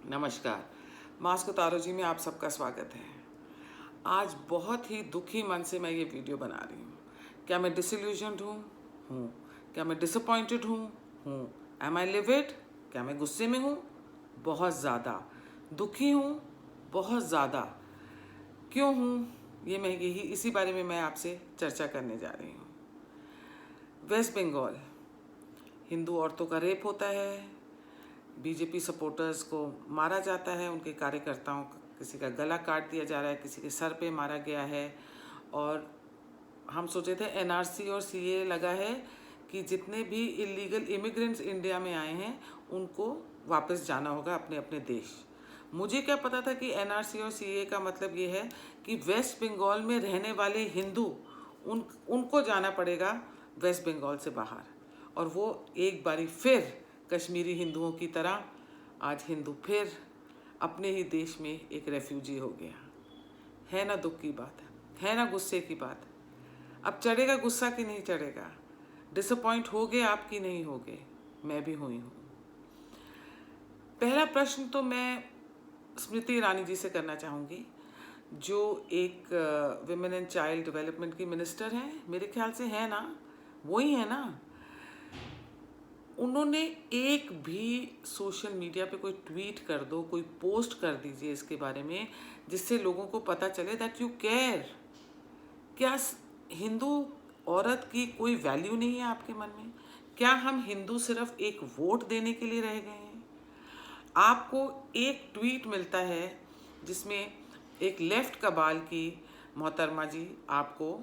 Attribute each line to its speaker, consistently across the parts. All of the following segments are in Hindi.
Speaker 1: नमस्कार। मास्क उतारो जी में आप सबका स्वागत है। आज बहुत ही दुखी मन से मैं ये वीडियो बना रही हूँ। क्या मैं डिसइल्यूजन्ड हूँ? हूँ। क्या मैं डिसअपॉइंटेड हूँ? हूँ। एम आई लिविड? क्या मैं गुस्से में हूँ? बहुत ज़्यादा। दुखी हूँ? बहुत ज़्यादा। क्यों हूँ? ये मैं इसी बारे में मैं आपसे चर्चा करने जा रही हूँ। वेस्ट बंगाल, हिंदू औरतों का रेप होता है, बीजेपी सपोर्टर्स को मारा जाता है, उनके कार्यकर्ताओं का किसी का गला काट दिया जा रहा है, किसी के सर पे मारा गया है। और हम सोचे थे एनआरसी और सीए लगा है कि जितने भी इलीगल इमिग्रेंट्स इंडिया में आए हैं उनको वापस जाना होगा अपने अपने देश। मुझे क्या पता था कि एनआरसी और सीए का मतलब ये है कि वेस्ट बंगाल में रहने वाले हिंदू उनको जाना पड़ेगा वेस्ट बंगाल से बाहर। और वो एक बारी फिर कश्मीरी हिंदुओं की तरह आज हिंदू फिर अपने ही देश में एक रेफ्यूजी हो गया। है ना दुख की बात, है ना गुस्से की बात। अब चढ़ेगा गुस्सा कि नहीं चढ़ेगा? डिसअपॉइंट हो गए आप कि नहीं हो गए? मैं भी हुई हूँ। पहला प्रश्न तो मैं स्मृति ईरानी जी से करना चाहूँगी, जो एक विमेन एंड चाइल्ड डेवलपमेंट की मिनिस्टर हैं, मेरे ख्याल से है ना, वही है ना। उन्होंने एक भी सोशल मीडिया पे कोई ट्वीट कर दो, कोई पोस्ट कर दीजिए इसके बारे में, जिससे लोगों को पता चले दैट यू केयर। क्या हिंदू औरत की कोई वैल्यू नहीं है आपके मन में? क्या हम हिंदू सिर्फ एक वोट देने के लिए रह गए हैं? आपको एक ट्वीट मिलता है जिसमें एक लेफ्ट कबाल की मोहतरमा जी आपको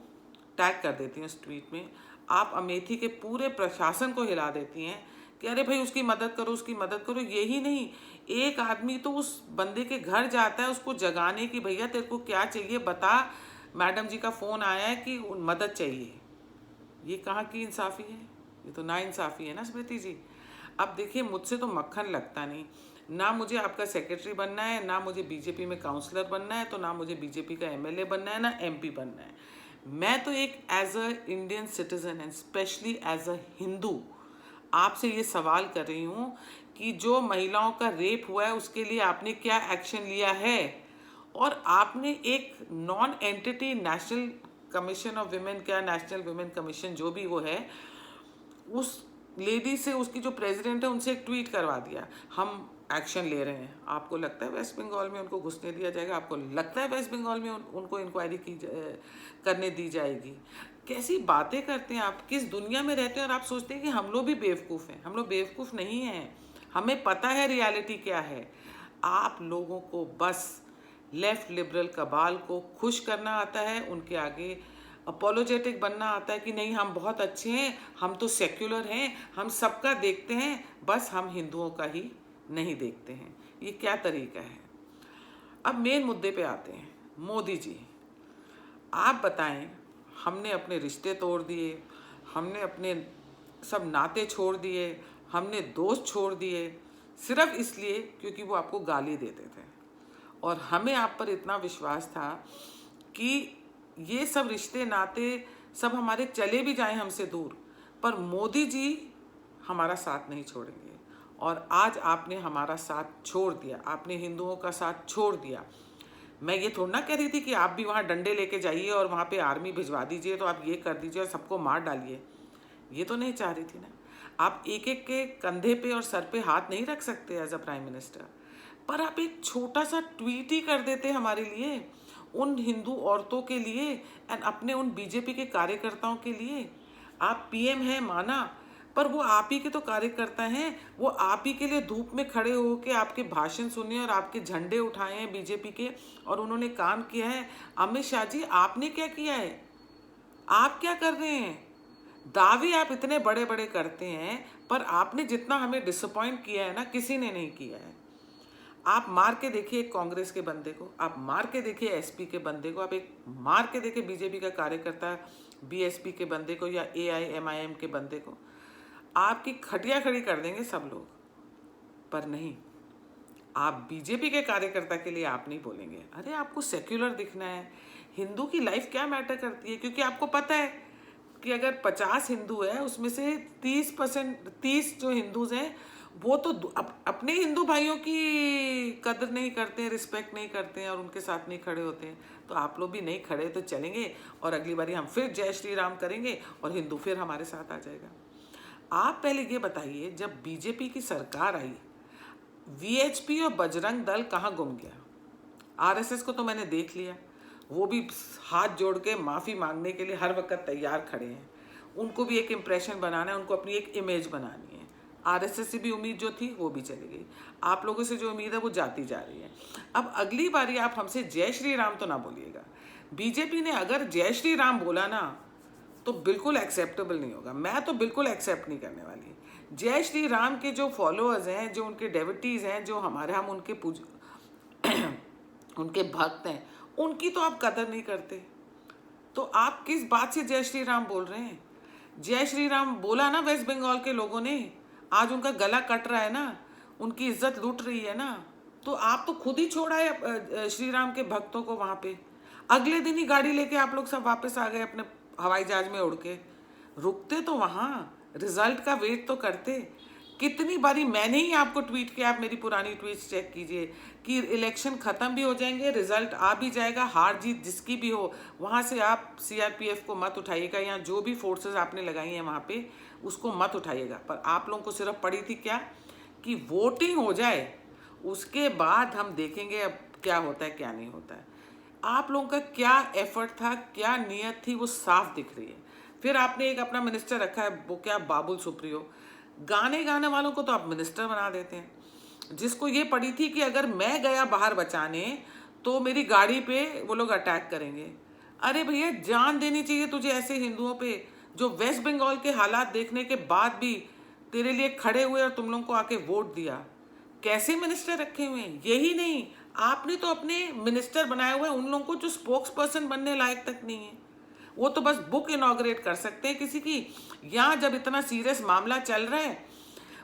Speaker 1: टैग कर देती हैं उस ट्वीट में। आप अमेठी के पूरे प्रशासन को हिला देती हैं कि अरे भाई उसकी मदद करो, उसकी मदद करो। यही नहीं, एक आदमी तो उस बंदे के घर जाता है उसको जगाने की, भैया तेरे को क्या चाहिए बता, मैडम जी का फ़ोन आया है कि मदद चाहिए। ये कहाँ की इंसाफ़ी है? ये तो ना इंसाफ़ी है ना स्मृति जी। अब देखिए, मुझसे तो मक्खन लगता नहीं। ना मुझे आपका सेक्रेटरी बनना है, ना मुझे बीजेपी में काउंसलर बनना है, तो ना मुझे बीजेपी का एमएलए बनना है, ना एमपी बनना है। मैं तो एक as a Indian citizen and specially as a Hindu आपसे ये सवाल कर रही हूँ कि जो महिलाओं का रेप हुआ है उसके लिए आपने क्या एक्शन लिया है? और आपने एक non entity national commission of women, क्या नेशनल विमेन कमीशन जो भी वो है, उस लेडी से, उसकी जो प्रेसिडेंट है, उनसे एक ट्वीट करवा दिया हम एक्शन ले रहे हैं। आपको लगता है वेस्ट बंगाल में उनको घुसने दिया जाएगा? आपको लगता है वेस्ट बंगाल में उनको इंक्वायरी करने दी जाएगी? कैसी बातें करते हैं आप? किस दुनिया में रहते हैं और आप सोचते हैं कि हम लोग भी बेवकूफ़ हैं? हम लोग बेवकूफ़ नहीं हैं, हमें पता है रियलिटी क्या है। आप लोगों को बस लेफ्ट लिबरल कबाल को खुश करना आता है, उनके आगे अपोलोजेटिक बनना आता है कि नहीं हम बहुत अच्छे हैं, हम तो सेक्युलर हैं, हम सबका देखते हैं, बस हम हिंदुओं का ही नहीं देखते हैं। ये क्या तरीका है? अब मेन मुद्दे पे आते हैं। मोदी जी, आप बताएं, हमने अपने रिश्ते तोड़ दिए, हमने अपने सब नाते छोड़ दिए, हमने दोस्त छोड़ दिए, सिर्फ इसलिए क्योंकि वो आपको गाली देते थे। और हमें आप पर इतना विश्वास था कि ये सब रिश्ते नाते सब हमारे चले भी जाएं हमसे दूर, पर मोदी जी हमारा साथ नहीं छोड़ेंगे। और आज आपने हमारा साथ छोड़ दिया, आपने हिंदुओं का साथ छोड़ दिया। मैं ये थोड़ा ना कह रही थी कि आप भी वहाँ डंडे लेके जाइए और वहाँ पे आर्मी भिजवा दीजिए, तो आप ये कर दीजिए और सबको मार डालिए। ये तो नहीं चाह रही थी ना। आप एक एक के कंधे पे और सर पे हाथ नहीं रख सकते एज अ प्राइम मिनिस्टर, पर आप एक छोटा सा ट्वीट ही कर देते हमारे लिए, उन हिंदू औरतों के लिए एंड अपने उन बीजेपी के कार्यकर्ताओं के लिए। आप पीएम हैं माना, पर वो आप ही के तो कार्यकर्ता हैं, वो आप ही के लिए धूप में खड़े होकर आपके भाषण सुने और आपके झंडे उठाए हैं बीजेपी के, और उन्होंने काम किया है। अमित शाह जी, आपने क्या किया है? आप क्या कर रहे हैं? दावे आप इतने बड़े बड़े करते हैं, पर आपने जितना हमें डिसअपॉइंट किया है ना, किसी ने नहीं किया है। आप मार के देखिए एक कांग्रेस के बंदे को, आप मार के देखिए एसपी के बंदे को, आप एक मार के देखिए बीजेपी का कार्यकर्ता बीएसपी के बंदे को या एआईएमआईएम के बंदे को, आपकी खटिया खड़ी कर देंगे सब लोग। पर नहीं, आप बीजेपी के कार्यकर्ता के लिए आप नहीं बोलेंगे। अरे आपको सेक्युलर दिखना है, हिंदू की लाइफ क्या मैटर करती है? क्योंकि आपको पता है कि अगर 50 हिंदू है उसमें से 30% 30 जो हिंदूज हैं वो तो अपने हिंदू भाइयों की कदर नहीं करते हैं, रिस्पेक्ट नहीं करते हैं और उनके साथ नहीं खड़े होते हैं। तो आप लोग भी नहीं खड़े तो चलेंगे और अगली बारी हम फिर जय श्री राम करेंगे और हिंदू फिर हमारे साथ आ जाएगा। आप पहले ये बताइए, जब बीजेपी की सरकार आई, वीएचपी और बजरंग दल कहाँ गुम गया? आरएसएस को तो मैंने देख लिया, वो भी हाथ जोड़ के माफ़ी मांगने के लिए हर वक्त तैयार खड़े हैं। उनको भी एक इम्प्रेशन बनाना है, उनको अपनी एक इमेज बनानी है। आरएसएस से भी उम्मीद जो थी वो भी चली गई, आप लोगों से जो उम्मीद है वो जाती जा रही है। अब अगली बारी आप हमसे जय श्री राम तो ना बोलिएगा। बीजेपी ने अगर जय श्री राम बोला ना तो बिल्कुल एक्सेप्टेबल नहीं होगा, मैं तो बिल्कुल एक्सेप्ट नहीं करने वाली। जय श्री राम के जो फॉलोअर्स हैं, जो उनके डेवोटीज हैं, जो हम उनके उनके भक्त हैं, उनकी तो आप कदर नहीं करते। तो आप किस बात से जय श्री राम बोल रहे हैं? जय श्री राम बोला ना वेस्ट बंगाल के लोगों ने, आज उनका गला कट रहा है ना, उनकी इज्जत लूट रही है ना। तो आप तो खुद ही छोड़ा है श्री राम के भक्तों को वहां पे। अगले दिन ही गाड़ी लेके आप लोग सब वापस आ गए अपने हवाई जहाज में उड़ के। रुकते तो वहां, रिजल्ट का वेट तो करते। कितनी बारी मैंने ही आपको ट्वीट किया, आप मेरी पुरानी ट्वीट्स चेक कीजिए कि इलेक्शन खत्म भी हो जाएंगे, रिजल्ट आ भी जाएगा, हार जीत जिसकी भी हो, वहां से आप सीआरपीएफ को मत उठाइएगा या जो भी फोर्सेस आपने लगाई हैं वहां पे उसको मत उठाइएगा। पर आप लोगों को सिर्फ पड़ी थी क्या कि वोटिंग हो जाए, उसके बाद हम देखेंगे अब क्या होता है क्या नहीं होता है। आप लोगों का क्या एफर्ट था, क्या नीयत थी, वो साफ दिख रही है। फिर आपने एक अपना मिनिस्टर रखा है, वो क्या, बाबुल सुप्रियो। गाने वालों को तो आप मिनिस्टर बना देते हैं। जिसको ये पड़ी थी कि अगर मैं गया बाहर बचाने तो मेरी गाड़ी पे वो लोग अटैक करेंगे। अरे भैया, जान देनी चाहिए तुझे ऐसे हिंदुओं पे जो वेस्ट बंगाल के हालात देखने के बाद भी तेरे लिए खड़े हुए और तुम लोगों को आके वोट दिया। कैसे मिनिस्टर रखे हुए हैं? यही नहीं, आपने तो अपने मिनिस्टर बनाए हुए उन लोगों को जो स्पोक्स पर्सन बनने लायक तक नहीं है। वो तो बस बुक इनॉग्रेट कर सकते हैं किसी की। यहाँ जब इतना सीरियस मामला चल रहा है,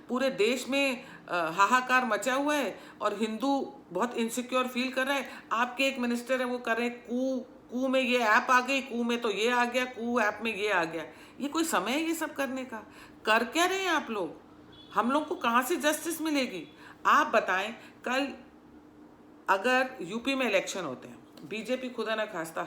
Speaker 1: पूरे देश में हाहाकार मचा हुआ है और हिंदू बहुत इनसिक्योर फील कर रहा है, आपके एक मिनिस्टर है वो कर रहे हैं कू में ये ऐप आ गई, कू में तो ये आ गया, कू ऐप में ये आ गया। ये कोई समय है ये सब करने का? कर क्या रहे हैं आप लोग? हम लोग को कहाँ से जस्टिस मिलेगी? आप बताएं, कल अगर यूपी में इलेक्शन होते हैं, बीजेपी खुदा ना खास्ता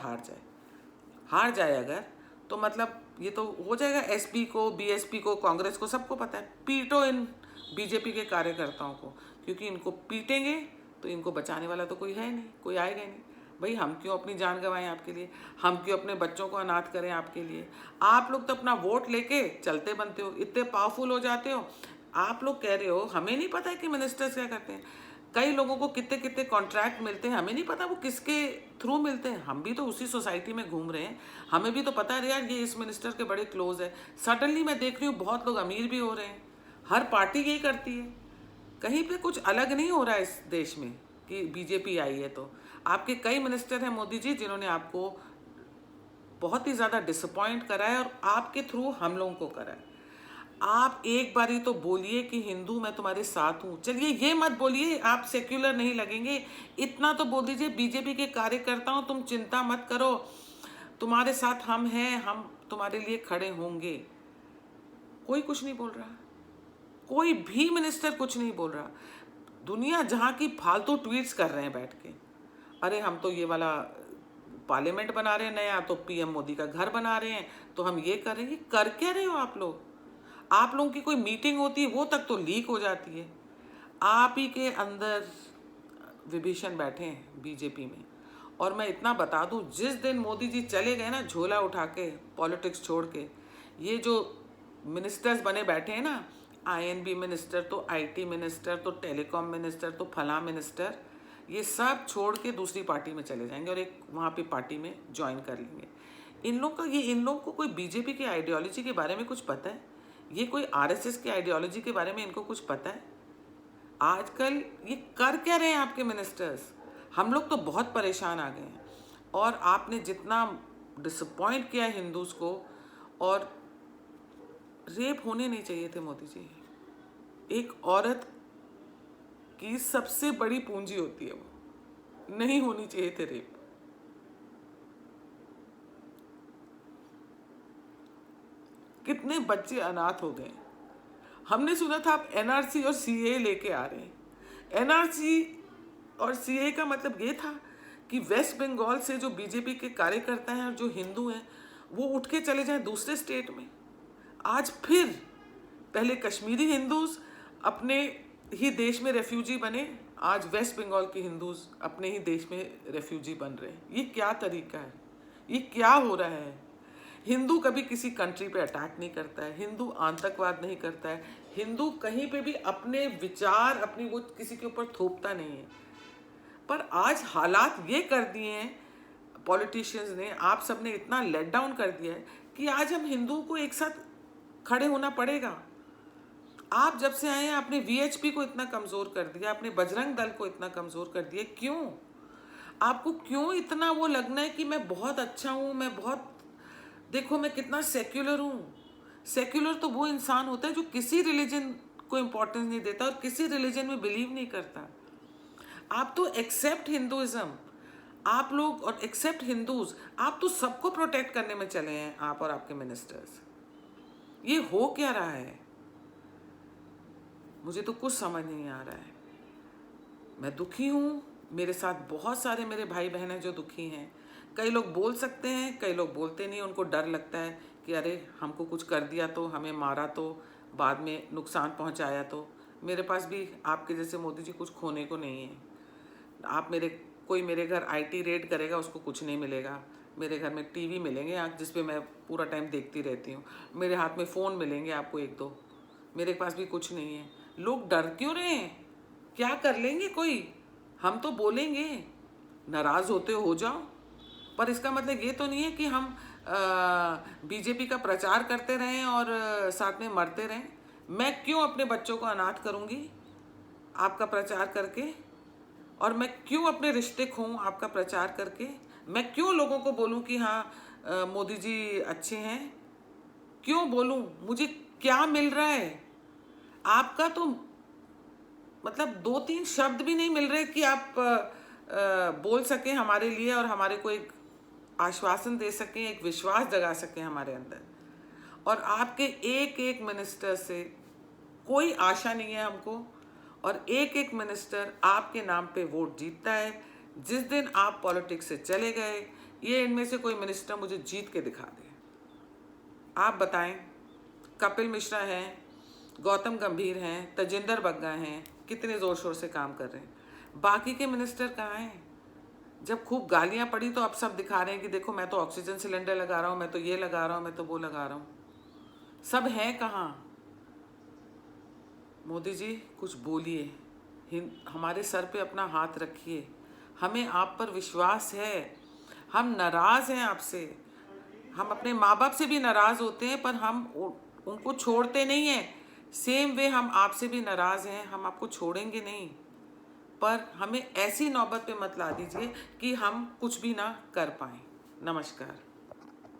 Speaker 1: हार जाए अगर, तो मतलब ये तो हो जाएगा एसपी को, बीएसपी को, कांग्रेस को, सबको पता है। पीटो इन बीजेपी के कार्यकर्ताओं को, क्योंकि इनको पीटेंगे तो इनको बचाने वाला तो कोई है नहीं, कोई आएगा ही नहीं। भाई हम क्यों अपनी जान गंवाएं आपके लिए? हम क्यों अपने बच्चों को अनाथ करें आपके लिए? आप लोग तो अपना वोट लेके चलते बनते हो, इतने पावरफुल हो जाते हो। आप लोग कह रहे हो हमें नहीं पता है कि मिनिस्टर्स क्या करते हैं। कई लोगों को कितने कितने कॉन्ट्रैक्ट मिलते हैं, हमें नहीं पता वो किसके थ्रू मिलते हैं। हम भी तो उसी सोसाइटी में घूम रहे हैं, हमें भी तो पता है यार ये इस मिनिस्टर के बड़े क्लोज है। सडनली मैं देख रही हूँ बहुत लोग अमीर भी हो रहे हैं। हर पार्टी यही करती है, कहीं पे कुछ अलग नहीं हो रहा है इस देश में कि बीजेपी आई है। तो आपके कई मिनिस्टर हैं मोदी जी जिन्होंने आपको बहुत ही ज़्यादा डिसअपॉइंट करा है और आपके थ्रू हम लोगों को करा है। आप एक बारी तो बोलिए कि हिंदू मैं तुम्हारे साथ हूँ। चलिए ये मत बोलिए आप सेक्युलर नहीं लगेंगे, इतना तो बोल दीजिए बीजेपी के कार्यकर्ताओं तुम चिंता मत करो, तुम्हारे साथ हम हैं, हम तुम्हारे लिए खड़े होंगे। कोई कुछ नहीं बोल रहा, कोई भी मिनिस्टर कुछ नहीं बोल रहा। दुनिया जहाँ की फालतू ट्वीट्स कर रहे हैं बैठ के। अरे हम तो ये वाला पार्लियामेंट बना रहे हैं नया, तो पीएम मोदी का घर बना रहे हैं, तो हम ये करेंगे। कर क्या रहे हो आप लोग? आप लोगों की कोई मीटिंग होती है वो तक तो लीक हो जाती है। आप ही के अंदर विभीषण बैठे हैं बीजेपी में। और मैं इतना बता दूं, जिस दिन मोदी जी चले गए ना झोला उठा के पॉलिटिक्स छोड़ के, ये जो मिनिस्टर्स बने बैठे हैं ना, आईएनबी मिनिस्टर तो आईटी मिनिस्टर तो टेलीकॉम मिनिस्टर तो फला मिनिस्टर, ये सब छोड़ के दूसरी पार्टी में चले जाएंगे और एक वहाँ पे पार्टी में ज्वाइन कर लेंगे। इन लोगों को कोई बीजेपी की आइडियोलॉजी के बारे में कुछ पता है? ये कोई आरएसएस की आइडियोलॉजी के बारे में इनको कुछ पता है? आजकल ये कर क्या रहे हैं आपके मिनिस्टर्स? हम लोग तो बहुत परेशान आ गए हैं। और आपने जितना डिसअपॉइंट किया हिंदूज को, और रेप होने नहीं चाहिए थे मोदी जी। एक औरत की सबसे बड़ी पूंजी होती है, वो नहीं होनी चाहिए थे रेप। कितने बच्चे अनाथ हो गए। हमने सुना था आप एनआरसी और सीए लेके आ रहे हैं। एनआरसी और सीए का मतलब ये था कि वेस्ट बंगाल से जो बीजेपी के कार्यकर्ता हैं और जो हिंदू हैं वो उठ के चले जाएं दूसरे स्टेट में। आज फिर पहले कश्मीरी हिंदूज अपने ही देश में रेफ्यूजी बने, आज वेस्ट बंगाल के हिंदूज अपने ही देश में रेफ्यूजी बन रहे हैं। ये क्या तरीका है? ये क्या हो रहा है? हिंदू कभी किसी कंट्री पे अटैक नहीं करता है, हिंदू आतंकवाद नहीं करता है, हिंदू कहीं पे भी अपने विचार अपनी वो किसी के ऊपर थोपता नहीं है। पर आज हालात ये कर दिए हैं पॉलिटिशियंस ने, आप सब ने इतना लेट डाउन कर दिया है कि आज हम हिंदुओं को एक साथ खड़े होना पड़ेगा। आप जब से आए हैं आपने वीएचपी को इतना कमज़ोर कर दिया, आपने बजरंग दल को इतना कमज़ोर कर दिया। क्यों? आपको क्यों इतना वो लगना है कि मैं बहुत अच्छा हूँ, मैं बहुत, देखो मैं कितना सेक्युलर हूँ। सेक्युलर तो वो इंसान होता है जो किसी रिलीजन को इम्पोर्टेंस नहीं देता और किसी रिलीजन में बिलीव नहीं करता। आप तो एक्सेप्ट हिंदुइज्म, आप लोग और एक्सेप्ट हिंदूज, आप तो सबको प्रोटेक्ट करने में चले हैं, आप और आपके मिनिस्टर्स। ये हो क्या रहा है? मुझे तो कुछ समझ नहीं आ रहा है। मैं दुखी हूँ, मेरे साथ बहुत सारे मेरे भाई बहन हैं जो दुखी हैं। कई लोग बोल सकते हैं, कई लोग बोलते नहीं, उनको डर लगता है कि अरे हमको कुछ कर दिया तो, हमें मारा तो, बाद में नुकसान पहुंचाया तो। मेरे पास भी आपके जैसे मोदी जी कुछ खोने को नहीं है। आप कोई मेरे घर आईटी रेड करेगा उसको कुछ नहीं मिलेगा। मेरे घर में टीवी मिलेंगे आप जिस पे मैं पूरा टाइम देखती रहती हूँ, मेरे हाथ में फ़ोन मिलेंगे आपको एक दो, मेरे पास भी कुछ नहीं है। लोग डर क्यों रहे हैं? क्या कर लेंगे कोई? हम तो बोलेंगे, नाराज़ होते हो जाओ, पर इसका मतलब ये तो नहीं है कि हम बीजेपी का प्रचार करते रहें और साथ में मरते रहें। मैं क्यों अपने बच्चों को अनाथ करूँगी आपका प्रचार करके? और मैं क्यों अपने रिश्ते खोऊं आपका प्रचार करके? मैं क्यों लोगों को बोलूं कि हाँ मोदी जी अच्छे हैं? क्यों बोलूं? मुझे क्या मिल रहा है? आपका तो मतलब 2-3 शब्द भी नहीं मिल रहे कि आप बोल सकें हमारे लिए और हमारे को एक आश्वासन दे सकें, एक विश्वास जगा सकें हमारे अंदर। और आपके एक एक मिनिस्टर से कोई आशा नहीं है हमको, और एक एक मिनिस्टर आपके नाम पे वोट जीतता है। जिस दिन आप पॉलिटिक्स से चले गए, ये इनमें से कोई मिनिस्टर मुझे जीत के दिखा दे। आप बताएं, कपिल मिश्रा हैं, गौतम गंभीर हैं, तजिंदर बग्गा हैं, कितने ज़ोर शोर से काम कर रहे हैं। बाकी के मिनिस्टर कहाँ हैं? जब खूब गालियाँ पड़ी तो अब सब दिखा रहे हैं कि देखो मैं तो ऑक्सीजन सिलेंडर लगा रहा हूँ, मैं तो ये लगा रहा हूँ, मैं तो वो लगा रहा हूँ। सब हैं कहाँ? मोदी जी कुछ बोलिए, हमारे सर पे अपना हाथ रखिए। हमें आप पर विश्वास है, हम नाराज़ हैं आपसे। हम अपने माँ बाप से भी नाराज़ होते हैं पर हम उनको छोड़ते नहीं हैं। सेम वे हम आपसे भी नाराज़ हैं, हम आपको छोड़ेंगे नहीं। पर हमें ऐसी नौबत पे मत ला दीजिए कि हम कुछ भी ना कर पाएँ। नमस्कार।